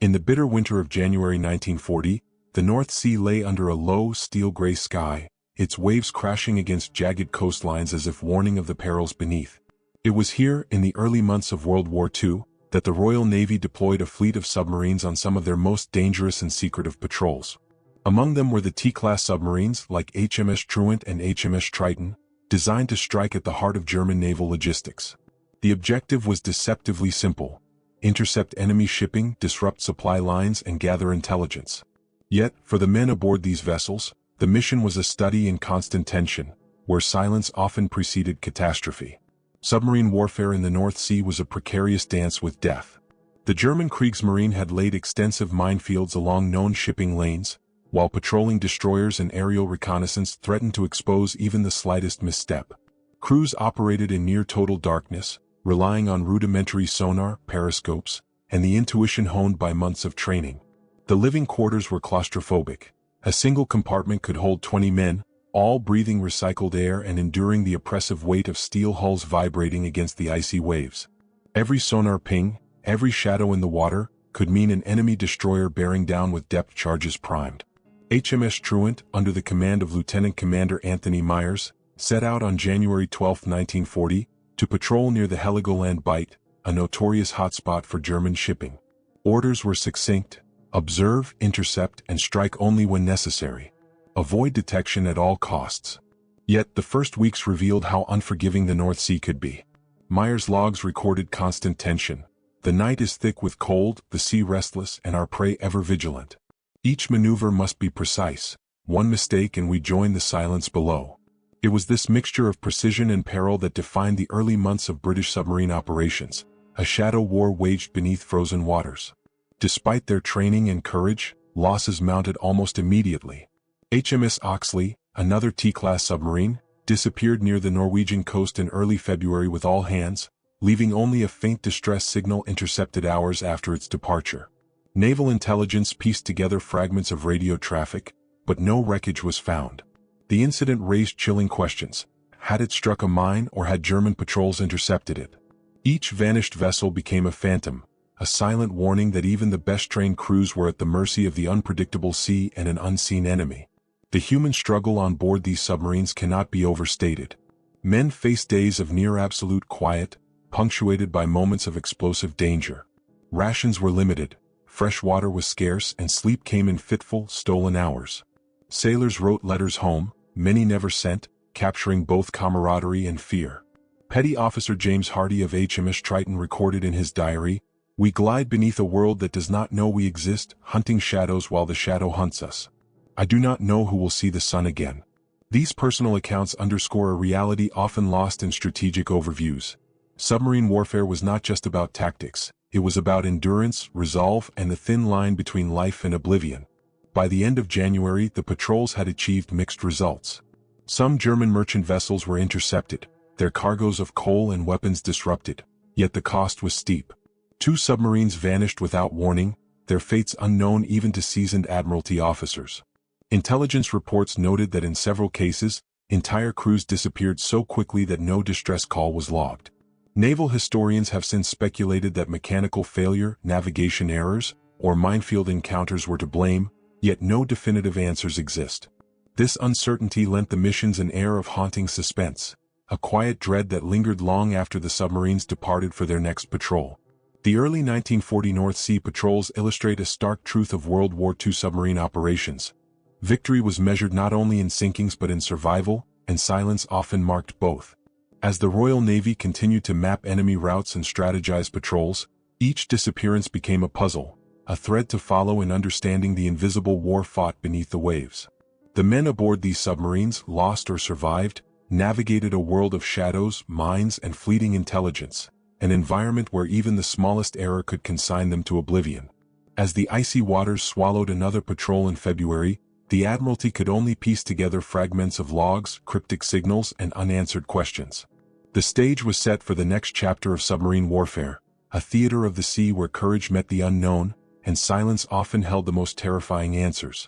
In the bitter winter of January 1940, the North Sea lay under a low, steel-gray sky, its waves crashing against jagged coastlines as if warning of the perils beneath. It was here, in the early months of World War II, that the Royal Navy deployed a fleet of submarines on some of their most dangerous and secretive patrols. Among them were the T-class submarines like HMS Truant and HMS Triton, designed to strike at the heart of German naval logistics. The objective was deceptively simple: intercept enemy shipping, disrupt supply lines, and gather intelligence. Yet, for the men aboard these vessels, the mission was a study in constant tension, where silence often preceded catastrophe. Submarine warfare in the North Sea was a precarious dance with death. The German Kriegsmarine had laid extensive minefields along known shipping lanes, while patrolling destroyers and aerial reconnaissance threatened to expose even the slightest misstep. Crews operated in near-total darkness, relying on rudimentary sonar, periscopes, and the intuition honed by months of training. The living quarters were claustrophobic. A single compartment could hold 20 men, all breathing recycled air and enduring the oppressive weight of steel hulls vibrating against the icy waves. Every sonar ping, every shadow in the water, could mean an enemy destroyer bearing down with depth charges primed. HMS Truant, under the command of Lieutenant Commander Anthony Myers, set out on January 12, 1940, to patrol near the Heligoland Bight, a notorious hotspot for German shipping. Orders were succinct: observe, intercept, and strike only when necessary. Avoid detection at all costs. Yet the first weeks revealed how unforgiving the North Sea could be. Myers' logs recorded constant tension. The night is thick with cold, the sea restless, and our prey ever vigilant. Each maneuver must be precise. One mistake and we join the silence below. It was this mixture of precision and peril that defined the early months of British submarine operations, a shadow war waged beneath frozen waters. Despite their training and courage, losses mounted almost immediately. HMS Oxley, another T-class submarine, disappeared near the Norwegian coast in early February with all hands, leaving only a faint distress signal intercepted hours after its departure. Naval intelligence pieced together fragments of radio traffic, but no wreckage was found. The incident raised chilling questions. Had it struck a mine or had German patrols intercepted it? Each vanished vessel became a phantom, a silent warning that even the best-trained crews were at the mercy of the unpredictable sea and an unseen enemy. The human struggle on board these submarines cannot be overstated. Men faced days of near-absolute quiet, punctuated by moments of explosive danger. Rations were limited, fresh water was scarce, and sleep came in fitful, stolen hours. Sailors wrote letters home, many never sent, capturing both camaraderie and fear. Petty Officer James Hardy of HMS Triton recorded in his diary, "We glide beneath a world that does not know we exist, hunting shadows while the shadow hunts us. I do not know who will see the sun again." These personal accounts underscore a reality often lost in strategic overviews. Submarine warfare was not just about tactics, it was about endurance, resolve, and the thin line between life and oblivion. By the end of January, the patrols had achieved mixed results. Some German merchant vessels were intercepted, their cargoes of coal and weapons disrupted, yet the cost was steep. 2 submarines vanished without warning, their fates unknown even to seasoned Admiralty officers. Intelligence reports noted that in several cases, entire crews disappeared so quickly that no distress call was logged. Naval historians have since speculated that mechanical failure, navigation errors, or minefield encounters were to blame, yet no definitive answers exist. This uncertainty lent the missions an air of haunting suspense, a quiet dread that lingered long after the submarines departed for their next patrol. The early 1940 North Sea patrols illustrate a stark truth of World War II submarine operations. Victory was measured not only in sinkings but in survival, and silence often marked both. As the Royal Navy continued to map enemy routes and strategize patrols, each disappearance became a puzzle, a thread to follow in understanding the invisible war fought beneath the waves. The men aboard these submarines, lost or survived, navigated a world of shadows, mines, and fleeting intelligence, an environment where even the smallest error could consign them to oblivion. As the icy waters swallowed another patrol in February, the Admiralty could only piece together fragments of logs, cryptic signals, and unanswered questions. The stage was set for the next chapter of submarine warfare, a theater of the sea where courage met the unknown, and silence often held the most terrifying answers.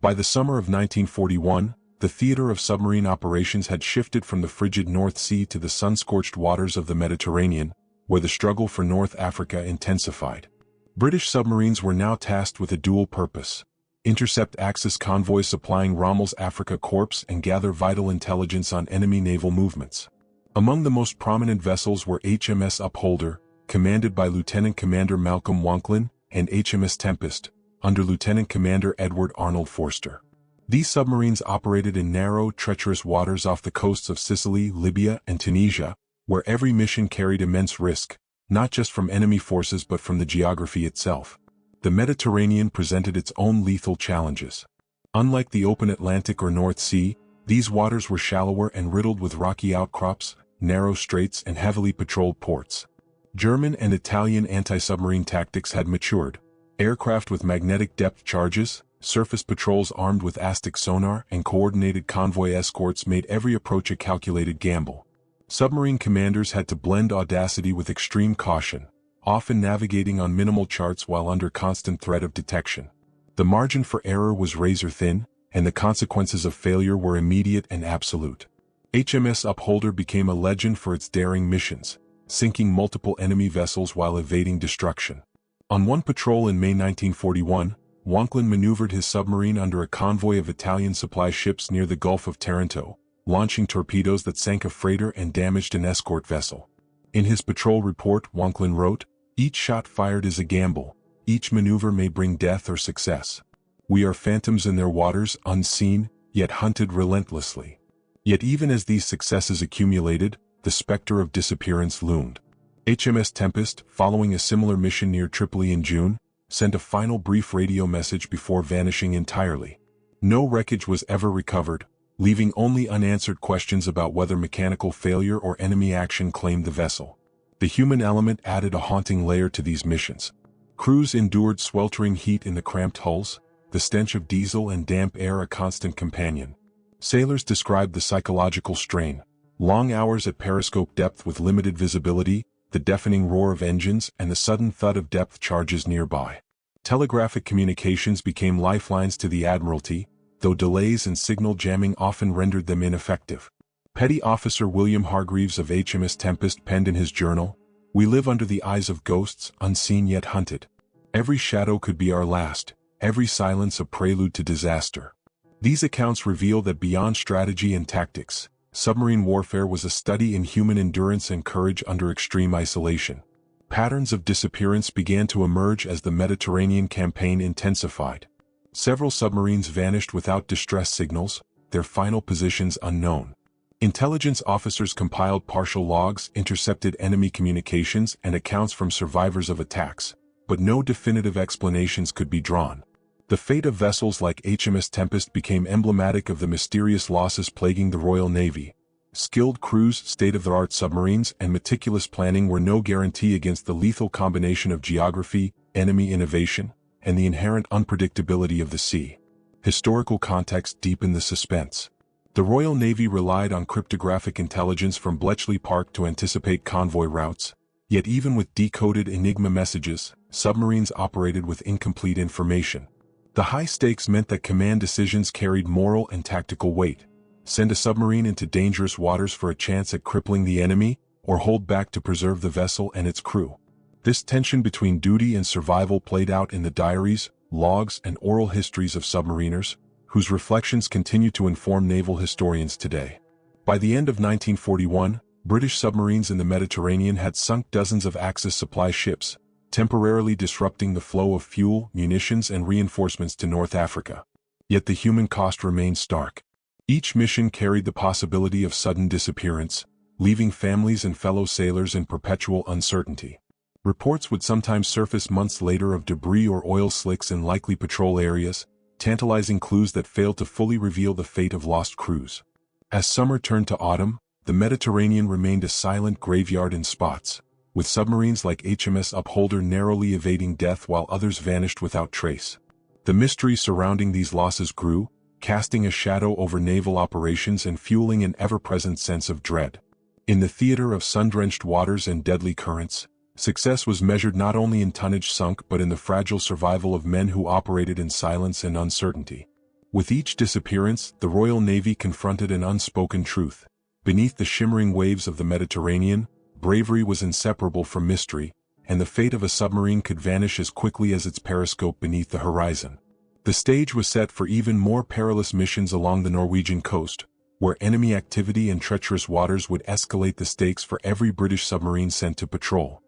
By the summer of 1941, the theater of submarine operations had shifted from the frigid North Sea to the sun-scorched waters of the Mediterranean, where the struggle for North Africa intensified. British submarines were now tasked with a dual purpose: intercept Axis convoys supplying Rommel's Africa Corps and gather vital intelligence on enemy naval movements. Among the most prominent vessels were HMS Upholder, commanded by Lieutenant Commander Malcolm Wanklyn, and HMS Tempest, under Lieutenant Commander Edward Arnold Forster. These submarines operated in narrow, treacherous waters off the coasts of Sicily, Libya, and Tunisia, where every mission carried immense risk, not just from enemy forces but from the geography itself. The Mediterranean presented its own lethal challenges. Unlike the open Atlantic or North Sea, these waters were shallower and riddled with rocky outcrops, narrow straits, and heavily patrolled ports. German and Italian anti-submarine tactics had matured. Aircraft with magnetic depth charges, surface patrols armed with ASTIC sonar, and coordinated convoy escorts made every approach a calculated gamble. Submarine commanders had to blend audacity with extreme caution, often navigating on minimal charts while under constant threat of detection. The margin for error was razor-thin, and the consequences of failure were immediate and absolute. HMS Upholder became a legend for its daring missions, sinking multiple enemy vessels while evading destruction. On one patrol in May 1941, Wanklyn maneuvered his submarine under a convoy of Italian supply ships near the Gulf of Taranto, launching torpedoes that sank a freighter and damaged an escort vessel. In his patrol report, Wanklyn wrote, "Each shot fired is a gamble. Each maneuver may bring death or success. We are phantoms in their waters, unseen, yet hunted relentlessly." Yet even as these successes accumulated, the specter of disappearance loomed. HMS Tempest, following a similar mission near Tripoli in June, sent a final brief radio message before vanishing entirely. No wreckage was ever recovered, leaving only unanswered questions about whether mechanical failure or enemy action claimed the vessel. The human element added a haunting layer to these missions. Crews endured sweltering heat in the cramped hulls, the stench of diesel and damp air a constant companion. Sailors described the psychological strain: long hours at periscope depth with limited visibility, the deafening roar of engines, and the sudden thud of depth charges nearby. Telegraphic communications became lifelines to the Admiralty, though delays and signal jamming often rendered them ineffective. Petty Officer William Hargreaves of HMS Tempest penned in his journal, "We live under the eyes of ghosts, unseen yet hunted. Every shadow could be our last, every silence a prelude to disaster." These accounts reveal that beyond strategy and tactics, submarine warfare was a study in human endurance and courage under extreme isolation. Patterns of disappearance began to emerge as the Mediterranean campaign intensified. Several submarines vanished without distress signals, their final positions unknown. Intelligence officers compiled partial logs, intercepted enemy communications, and accounts from survivors of attacks, but no definitive explanations could be drawn. The fate of vessels like HMS Tempest became emblematic of the mysterious losses plaguing the Royal Navy. Skilled crews, state-of-the-art submarines, and meticulous planning were no guarantee against the lethal combination of geography, enemy innovation, and the inherent unpredictability of the sea. Historical context deepened the suspense. The Royal Navy relied on cryptographic intelligence from Bletchley Park to anticipate convoy routes, yet even with decoded Enigma messages, submarines operated with incomplete information. The high stakes meant that command decisions carried moral and tactical weight: send a submarine into dangerous waters for a chance at crippling the enemy, or hold back to preserve the vessel and its crew. This tension between duty and survival played out in the diaries, logs, and oral histories of submariners, whose reflections continue to inform naval historians today. By the end of 1941, British submarines in the Mediterranean had sunk dozens of Axis supply ships, temporarily disrupting the flow of fuel, munitions, and reinforcements to North Africa. Yet the human cost remained stark. Each mission carried the possibility of sudden disappearance, leaving families and fellow sailors in perpetual uncertainty. Reports would sometimes surface months later of debris or oil slicks in likely patrol areas, tantalizing clues that failed to fully reveal the fate of lost crews. As summer turned to autumn, the Mediterranean remained a silent graveyard in spots, with submarines like HMS Upholder narrowly evading death while others vanished without trace. The mystery surrounding these losses grew, casting a shadow over naval operations and fueling an ever-present sense of dread. In the theater of sun-drenched waters and deadly currents, success was measured not only in tonnage sunk but in the fragile survival of men who operated in silence and uncertainty. With each disappearance, the Royal Navy confronted an unspoken truth. Beneath the shimmering waves of the Mediterranean, bravery was inseparable from mystery, and the fate of a submarine could vanish as quickly as its periscope beneath the horizon. The stage was set for even more perilous missions along the Norwegian coast, where enemy activity in treacherous waters would escalate the stakes for every British submarine sent to patrol.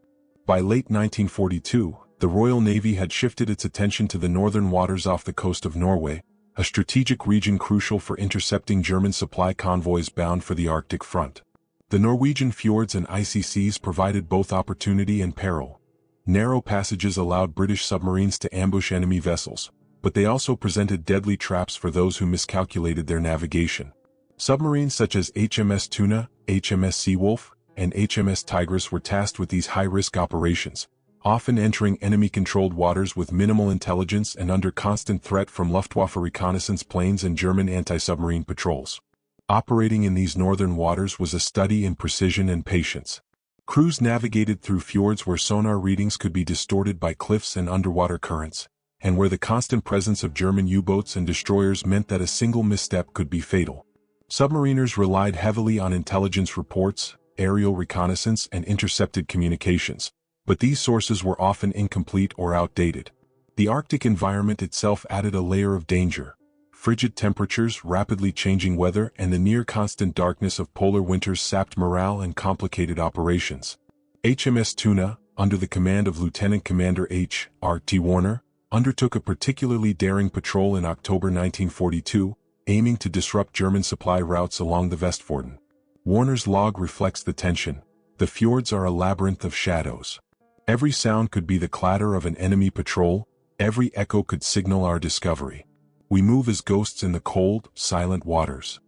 By late 1942, the Royal Navy had shifted its attention to the northern waters off the coast of Norway, a strategic region crucial for intercepting German supply convoys bound for the Arctic front. The Norwegian fjords and icy seas provided both opportunity and peril. Narrow passages allowed British submarines to ambush enemy vessels, but they also presented deadly traps for those who miscalculated their navigation. Submarines such as HMS Tuna, HMS Seawolf, and HMS Tigris were tasked with these high-risk operations, often entering enemy-controlled waters with minimal intelligence and under constant threat from Luftwaffe reconnaissance planes and German anti-submarine patrols. Operating in these northern waters was a study in precision and patience. Crews navigated through fjords where sonar readings could be distorted by cliffs and underwater currents, and where the constant presence of German U-boats and destroyers meant that a single misstep could be fatal. Submariners relied heavily on intelligence reports, aerial reconnaissance, and intercepted communications, but these sources were often incomplete or outdated. The Arctic environment itself added a layer of danger. Frigid temperatures, rapidly changing weather, and the near-constant darkness of polar winters sapped morale and complicated operations. HMS Tuna, under the command of Lieutenant Commander H.R.T. Warner, undertook a particularly daring patrol in October 1942, aiming to disrupt German supply routes along the Vestfjorden. Warner's log reflects the tension. The fjords are a labyrinth of shadows. Every sound could be the clatter of an enemy patrol, every echo could signal our discovery. We move as ghosts in the cold, silent waters.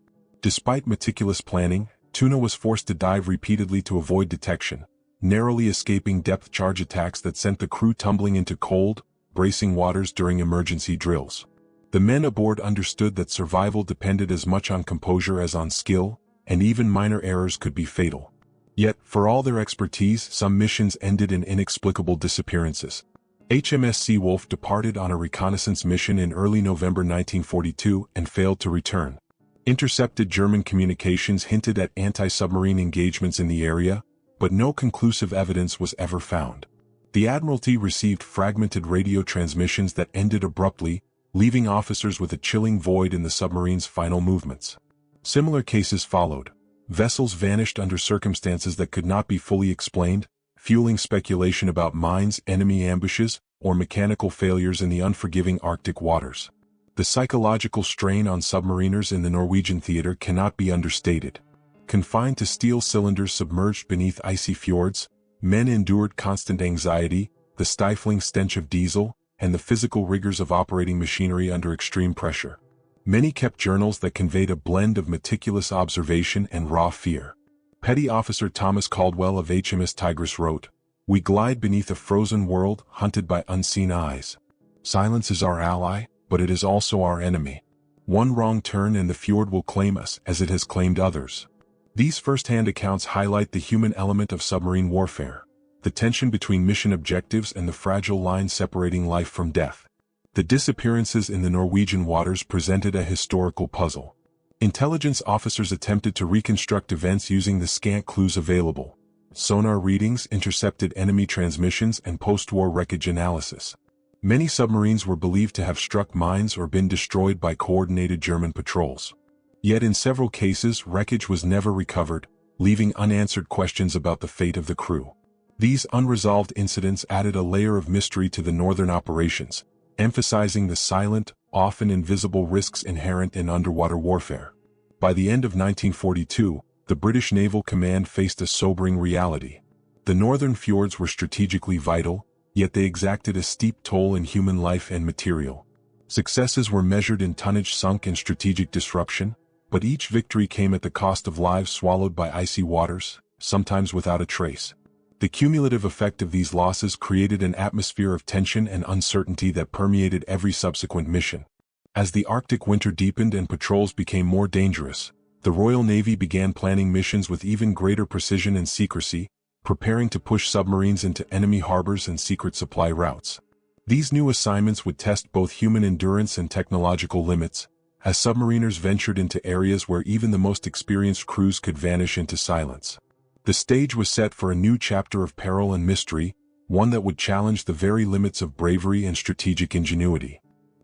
Despite meticulous planning, Tuna was forced to dive repeatedly to avoid detection, narrowly escaping depth charge attacks that sent the crew tumbling into cold, bracing waters during emergency drills. The men aboard understood that survival depended as much on composure as on skill, and even minor errors could be fatal. Yet, for all their expertise, some missions ended in inexplicable disappearances. HMS Seawolf departed on a reconnaissance mission in early November 1942 and failed to return. Intercepted German communications hinted at anti-submarine engagements in the area, but no conclusive evidence was ever found. The Admiralty received fragmented radio transmissions that ended abruptly, leaving officers with a chilling void in the submarine's final movements. Similar cases followed. Vessels vanished under circumstances that could not be fully explained, fueling speculation about mines, enemy ambushes, or mechanical failures in the unforgiving Arctic waters. The psychological strain on submariners in the Norwegian theater cannot be understated. Confined to steel cylinders submerged beneath icy fjords, men endured constant anxiety, the stifling stench of diesel, and the physical rigors of operating machinery under extreme pressure. Many kept journals that conveyed a blend of meticulous observation and raw fear. Petty Officer Thomas Caldwell of HMS Tigris wrote, "We glide beneath a frozen world, hunted by unseen eyes. Silence is our ally, but it is also our enemy. One wrong turn and the fjord will claim us, as it has claimed others." These first-hand accounts highlight the human element of submarine warfare, the tension between mission objectives and the fragile line separating life from death. The disappearances in the Norwegian waters presented a historical puzzle. Intelligence officers attempted to reconstruct events using the scant clues available. Sonar readings, intercepted enemy transmissions, and post-war wreckage analysis. Many submarines were believed to have struck mines or been destroyed by coordinated German patrols. Yet in several cases, wreckage was never recovered, leaving unanswered questions about the fate of the crew. These unresolved incidents added a layer of mystery to the northern operations, emphasizing the silent, often invisible risks inherent in underwater warfare. By the end of 1942, the British Naval Command faced a sobering reality. The northern fjords were strategically vital, yet they exacted a steep toll in human life and material. Successes were measured in tonnage sunk and strategic disruption, but each victory came at the cost of lives swallowed by icy waters, sometimes without a trace. The cumulative effect of these losses created an atmosphere of tension and uncertainty that permeated every subsequent mission. As the Arctic winter deepened and patrols became more dangerous, the Royal Navy began planning missions with even greater precision and secrecy, preparing to push submarines into enemy harbors and secret supply routes. These new assignments would test both human endurance and technological limits, as submariners ventured into areas where even the most experienced crews could vanish into silence. The stage was set for a new chapter of peril and mystery, one that would challenge the very limits of bravery and strategic ingenuity.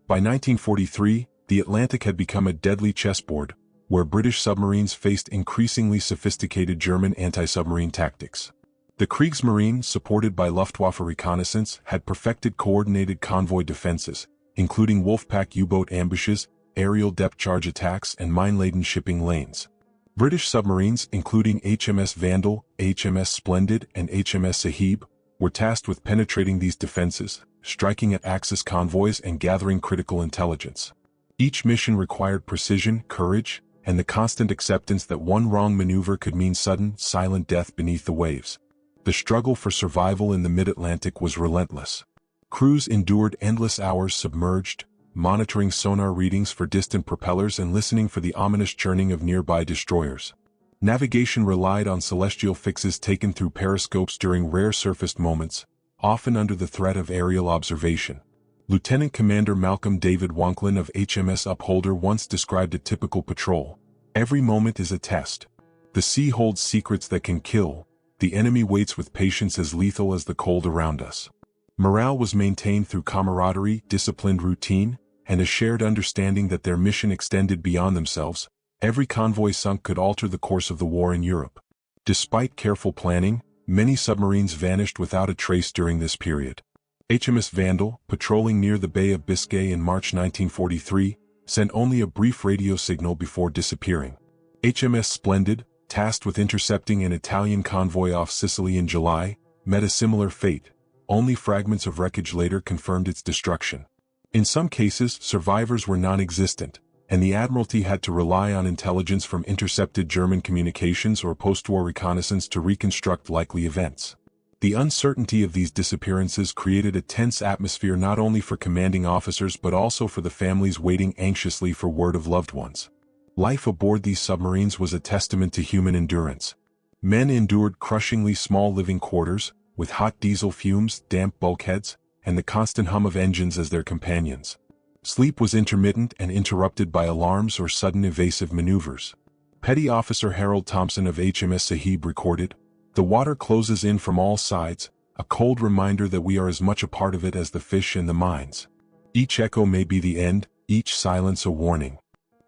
By 1943, the Atlantic had become a deadly chessboard, where British submarines faced increasingly sophisticated German anti-submarine tactics. The Kriegsmarine, supported by Luftwaffe reconnaissance, had perfected coordinated convoy defenses, including Wolfpack U-boat ambushes, aerial depth charge attacks, and mine-laden shipping lanes. British submarines, including HMS Vandal, HMS Splendid, and HMS Sahib, were tasked with penetrating these defenses, striking at Axis convoys and gathering critical intelligence. Each mission required precision, courage, and the constant acceptance that one wrong maneuver could mean sudden, silent death beneath the waves. The struggle for survival in the mid-Atlantic was relentless. Crews endured endless hours submerged, monitoring sonar readings for distant propellers and listening for the ominous churning of nearby destroyers. Navigation relied on celestial fixes taken through periscopes during rare surfaced moments, often under the threat of aerial observation. Lieutenant Commander Malcolm David Wanklyn of HMS Upholder once described a typical patrol. "Every moment is a test. The sea holds secrets that can kill. The enemy waits with patience as lethal as the cold around us." Morale was maintained through camaraderie, disciplined routine, and a shared understanding that their mission extended beyond themselves. Every convoy sunk could alter the course of the war in Europe. Despite careful planning, many submarines vanished without a trace during this period. HMS Vandal, patrolling near the Bay of Biscay in March 1943, sent only a brief radio signal before disappearing. HMS Splendid, tasked with intercepting an Italian convoy off Sicily in July, met a similar fate. Only fragments of wreckage later confirmed its destruction. In some cases, survivors were non-existent, and the Admiralty had to rely on intelligence from intercepted German communications or post-war reconnaissance to reconstruct likely events. The uncertainty of these disappearances created a tense atmosphere not only for commanding officers but also for the families waiting anxiously for word of loved ones. Life aboard these submarines was a testament to human endurance. Men endured crushingly small living quarters, with hot diesel fumes, damp bulkheads, and the constant hum of engines as their companions. Sleep was intermittent and interrupted by alarms or sudden evasive maneuvers. Petty Officer Harold Thompson of HMS Sahib recorded, "The water closes in from all sides, a cold reminder that we are as much a part of it as the fish in the mines. Each echo may be the end, each silence a warning."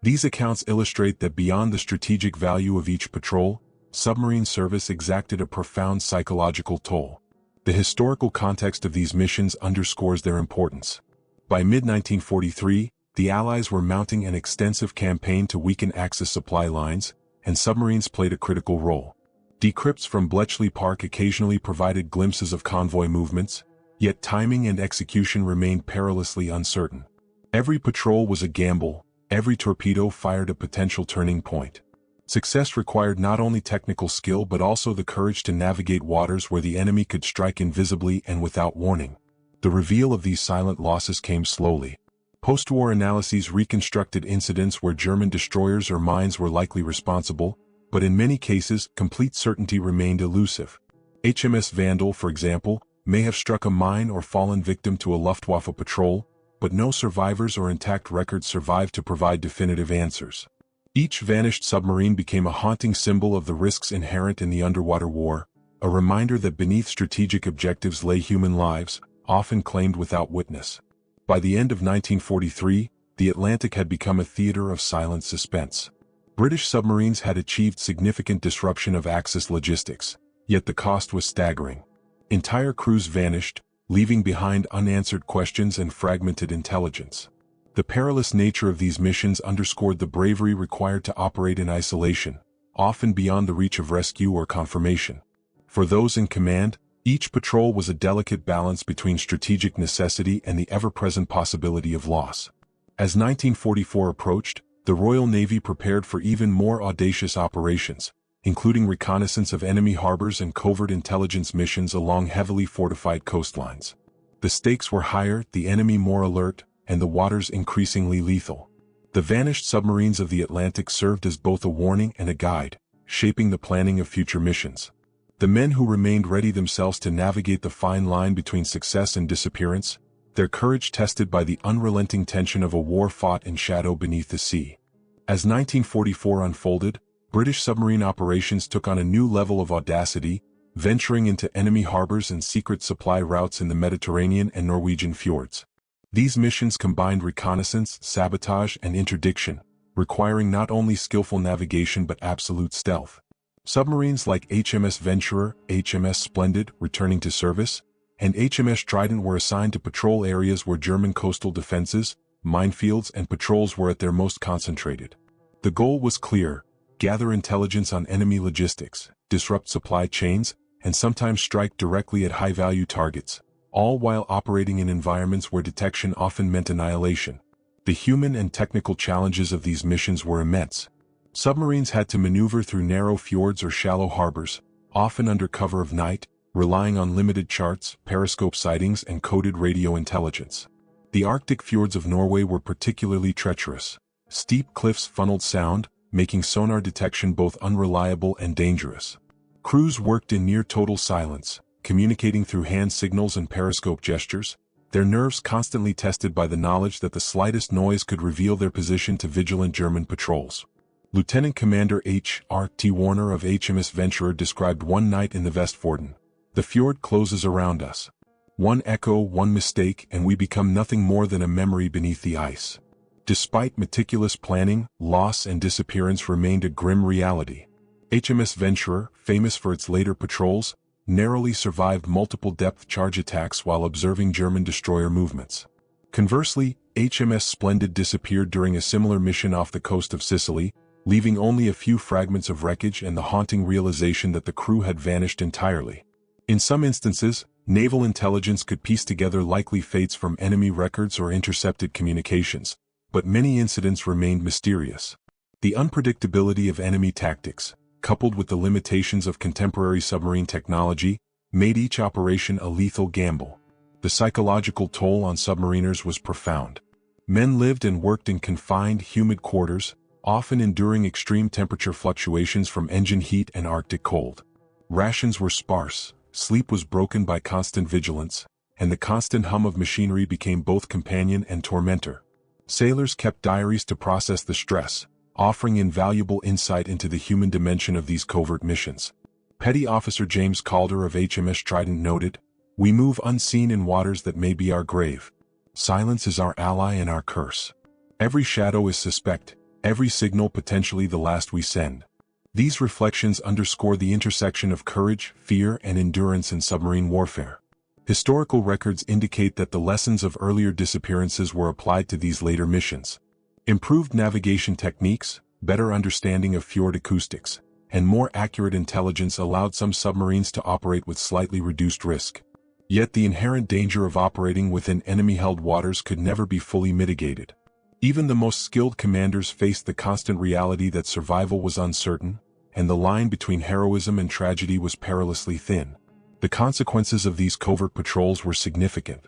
These accounts illustrate that beyond the strategic value of each patrol, submarine service exacted a profound psychological toll. The historical context of these missions underscores their importance. By mid-1943, the Allies were mounting an extensive campaign to weaken Axis supply lines, and submarines played a critical role. Decrypts from Bletchley Park occasionally provided glimpses of convoy movements, yet timing and execution remained perilously uncertain. Every patrol was a gamble, every torpedo fired a potential turning point. Success required not only technical skill but also the courage to navigate waters where the enemy could strike invisibly and without warning. The reveal of these silent losses came slowly. Post-war analyses reconstructed incidents where German destroyers or mines were likely responsible, but in many cases, complete certainty remained elusive. HMS Vandal, for example, may have struck a mine or fallen victim to a Luftwaffe patrol, but no survivors or intact records survived to provide definitive answers. Each vanished submarine became a haunting symbol of the risks inherent in the underwater war, a reminder that beneath strategic objectives lay human lives, often claimed without witness. By the end of 1943, the Atlantic had become a theater of silent suspense. British submarines had achieved significant disruption of Axis logistics, yet the cost was staggering. Entire crews vanished, leaving behind unanswered questions and fragmented intelligence. The perilous nature of these missions underscored the bravery required to operate in isolation, often beyond the reach of rescue or confirmation. For those in command, each patrol was a delicate balance between strategic necessity and the ever-present possibility of loss. As 1944 approached, the Royal Navy prepared for even more audacious operations, including reconnaissance of enemy harbors and covert intelligence missions along heavily fortified coastlines. The stakes were higher, the enemy more alert, and the waters increasingly lethal. The vanished submarines of the Atlantic served as both a warning and a guide, shaping the planning of future missions. The men who remained ready themselves to navigate the fine line between success and disappearance, their courage tested by the unrelenting tension of a war fought in shadow beneath the sea. As 1944 unfolded, British submarine operations took on a new level of audacity, venturing into enemy harbors and secret supply routes in the Mediterranean and Norwegian fjords. These missions combined reconnaissance, sabotage, and interdiction, requiring not only skillful navigation but absolute stealth. Submarines like HMS Venturer, HMS Splendid, returning to service, and HMS Trident were assigned to patrol areas where German coastal defenses, minefields, and patrols were at their most concentrated. The goal was clear: gather intelligence on enemy logistics, disrupt supply chains, and sometimes strike directly at high-value targets, all while operating in environments where detection often meant annihilation. The human and technical challenges of these missions were immense. Submarines had to maneuver through narrow fjords or shallow harbors, often under cover of night, relying on limited charts, periscope sightings, and coded radio intelligence. The Arctic fjords of Norway were particularly treacherous. Steep cliffs funneled sound, making sonar detection both unreliable and dangerous. Crews worked in near-total silence, communicating through hand signals and periscope gestures, their nerves constantly tested by the knowledge that the slightest noise could reveal their position to vigilant German patrols. Lieutenant Commander H.R.T. Warner of HMS Venturer described one night in the Vestfjorden. "The fjord closes around us. One echo, one mistake, and we become nothing more than a memory beneath the ice." Despite meticulous planning, loss and disappearance remained a grim reality. HMS Venturer, famous for its later patrols, narrowly survived multiple depth charge attacks while observing German destroyer movements. Conversely, HMS Splendid disappeared during a similar mission off the coast of Sicily, leaving only a few fragments of wreckage and the haunting realization that the crew had vanished entirely. In some instances, naval intelligence could piece together likely fates from enemy records or intercepted communications, but many incidents remained mysterious. The unpredictability of enemy tactics, coupled with the limitations of contemporary submarine technology, made each operation a lethal gamble. The psychological toll on submariners was profound. Men lived and worked in confined, humid quarters, often enduring extreme temperature fluctuations from engine heat and Arctic cold. Rations were sparse, sleep was broken by constant vigilance, and the constant hum of machinery became both companion and tormentor. Sailors kept diaries to process the stress, offering invaluable insight into the human dimension of these covert missions. Petty Officer James Calder of HMS Trident noted, "We move unseen in waters that may be our grave. Silence is our ally and our curse. Every shadow is suspect, every signal potentially the last we send." These reflections underscore the intersection of courage, fear, and endurance in submarine warfare. Historical records indicate that the lessons of earlier disappearances were applied to these later missions. Improved navigation techniques, better understanding of fjord acoustics, and more accurate intelligence allowed some submarines to operate with slightly reduced risk. Yet the inherent danger of operating within enemy-held waters could never be fully mitigated. Even the most skilled commanders faced the constant reality that survival was uncertain, and the line between heroism and tragedy was perilously thin. The consequences of these covert patrols were significant.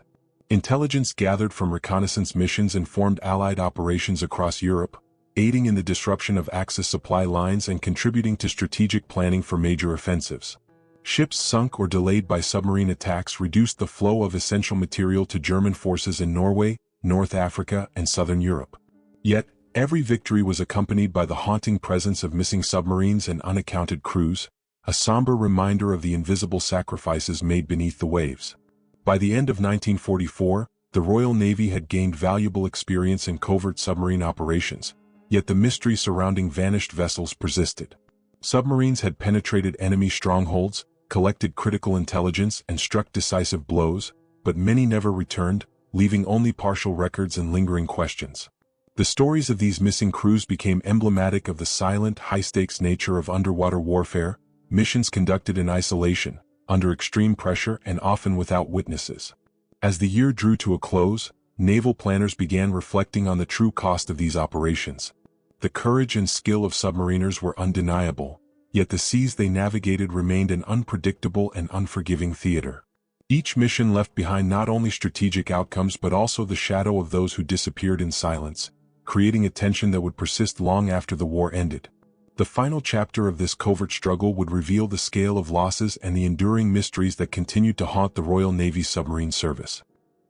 Intelligence gathered from reconnaissance missions informed Allied operations across Europe, aiding in the disruption of Axis supply lines and contributing to strategic planning for major offensives. Ships sunk or delayed by submarine attacks reduced the flow of essential material to German forces in Norway, North Africa, and Southern Europe. Yet, every victory was accompanied by the haunting presence of missing submarines and unaccounted crews, a somber reminder of the invisible sacrifices made beneath the waves. By the end of 1944, the Royal Navy had gained valuable experience in covert submarine operations, yet the mystery surrounding vanished vessels persisted. Submarines had penetrated enemy strongholds, collected critical intelligence, and struck decisive blows, but many never returned, leaving only partial records and lingering questions. The stories of these missing crews became emblematic of the silent, high-stakes nature of underwater warfare, missions conducted in isolation, under extreme pressure and often without witnesses. As the year drew to a close, naval planners began reflecting on the true cost of these operations. The courage and skill of submariners were undeniable, yet the seas they navigated remained an unpredictable and unforgiving theater. Each mission left behind not only strategic outcomes but also the shadow of those who disappeared in silence, creating a tension that would persist long after the war ended. The final chapter of this covert struggle would reveal the scale of losses and the enduring mysteries that continued to haunt the Royal Navy's submarine service.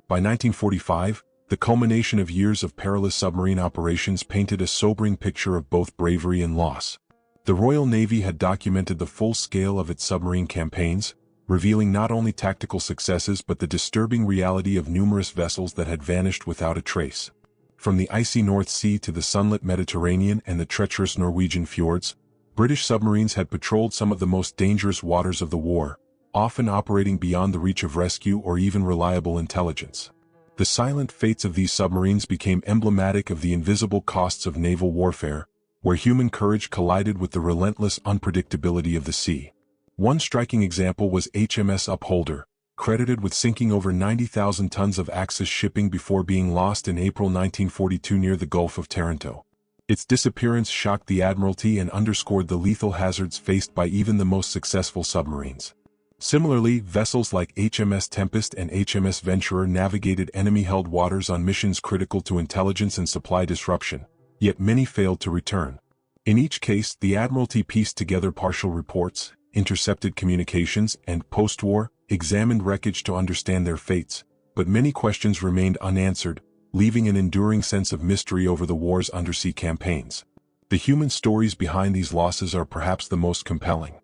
By 1945, the culmination of years of perilous submarine operations painted a sobering picture of both bravery and loss. The Royal Navy had documented the full scale of its submarine campaigns, revealing not only tactical successes but the disturbing reality of numerous vessels that had vanished without a trace. From the icy North Sea to the sunlit Mediterranean and the treacherous Norwegian fjords, British submarines had patrolled some of the most dangerous waters of the war, often operating beyond the reach of rescue or even reliable intelligence. The silent fates of these submarines became emblematic of the invisible costs of naval warfare, where human courage collided with the relentless unpredictability of the sea. One striking example was HMS Upholder, credited with sinking over 90,000 tons of Axis shipping before being lost in April 1942 near the Gulf of Taranto. Its disappearance shocked the Admiralty and underscored the lethal hazards faced by even the most successful submarines. Similarly, vessels like HMS Tempest and HMS Venturer navigated enemy-held waters on missions critical to intelligence and supply disruption, yet many failed to return. In each case, the Admiralty pieced together partial reports, intercepted communications, and post-war, examined wreckage to understand their fates, but many questions remained unanswered, leaving an enduring sense of mystery over the war's undersea campaigns. The human stories behind these losses are perhaps the most compelling.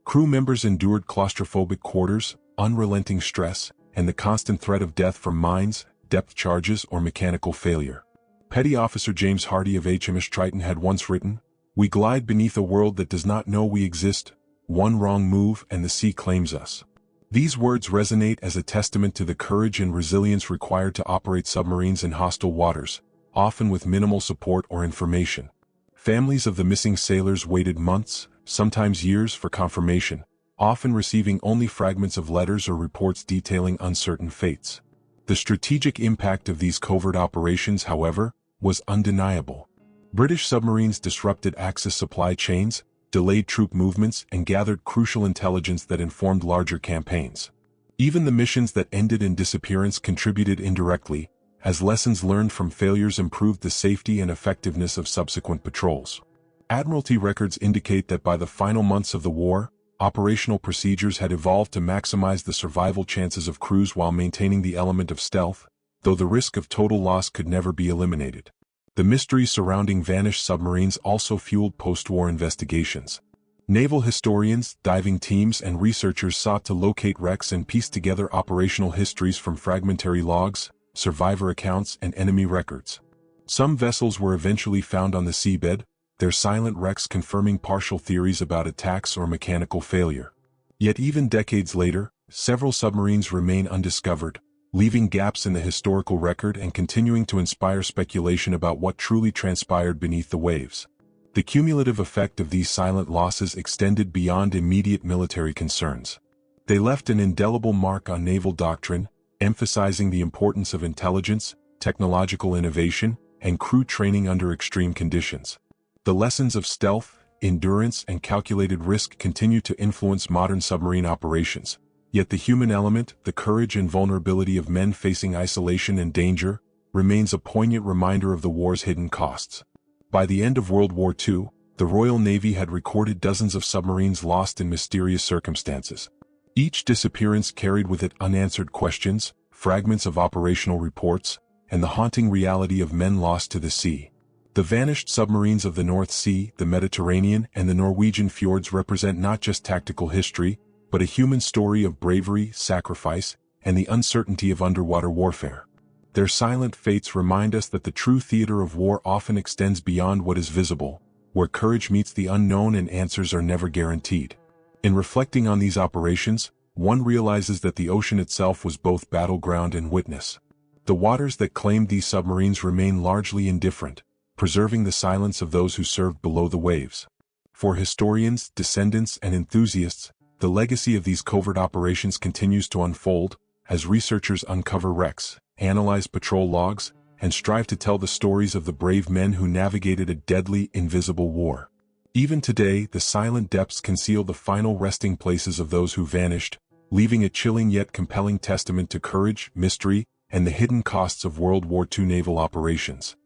Crew members endured claustrophobic quarters, unrelenting stress, and the constant threat of death from mines, depth charges, or mechanical failure. Petty Officer James Hardy of HMS Triton had once written, "We glide beneath a world that does not know we exist. One wrong move and the sea claims us." These words resonate as a testament to the courage and resilience required to operate submarines in hostile waters, often with minimal support or information. Families of the missing sailors waited months, sometimes years, for confirmation, often receiving only fragments of letters or reports detailing uncertain fates. The strategic impact of these covert operations, however, was undeniable. British submarines disrupted Axis supply chains, delayed troop movements, and gathered crucial intelligence that informed larger campaigns. Even the missions that ended in disappearance contributed indirectly, as lessons learned from failures improved the safety and effectiveness of subsequent patrols. Admiralty records indicate that by the final months of the war, operational procedures had evolved to maximize the survival chances of crews while maintaining the element of stealth, though the risk of total loss could never be eliminated. The mysteries surrounding vanished submarines also fueled post-war investigations. Naval historians, diving teams, and researchers sought to locate wrecks and piece together operational histories from fragmentary logs, survivor accounts, and enemy records. Some vessels were eventually found on the seabed, their silent wrecks confirming partial theories about attacks or mechanical failure. Yet even decades later, several submarines remain undiscovered, leaving gaps in the historical record and continuing to inspire speculation about what truly transpired beneath the waves. The cumulative effect of these silent losses extended beyond immediate military concerns. They left an indelible mark on naval doctrine, emphasizing the importance of intelligence, technological innovation, and crew training under extreme conditions. The lessons of stealth, endurance, and calculated risk continue to influence modern submarine operations. Yet the human element, the courage and vulnerability of men facing isolation and danger, remains a poignant reminder of the war's hidden costs. By the end of World War II, the Royal Navy had recorded dozens of submarines lost in mysterious circumstances. Each disappearance carried with it unanswered questions, fragments of operational reports, and the haunting reality of men lost to the sea. The vanished submarines of the North Sea, the Mediterranean, and the Norwegian fjords represent not just tactical history, but a human story of bravery, sacrifice, and the uncertainty of underwater warfare. Their silent fates remind us that the true theater of war often extends beyond what is visible, where courage meets the unknown and answers are never guaranteed. In reflecting on these operations, one realizes that the ocean itself was both battleground and witness. The waters that claimed these submarines remain largely indifferent, preserving the silence of those who served below the waves. For historians, descendants, and enthusiasts, the legacy of these covert operations continues to unfold, as researchers uncover wrecks, analyze patrol logs, and strive to tell the stories of the brave men who navigated a deadly, invisible war. Even today, the silent depths conceal the final resting places of those who vanished, leaving a chilling yet compelling testament to courage, mystery, and the hidden costs of World War II naval operations.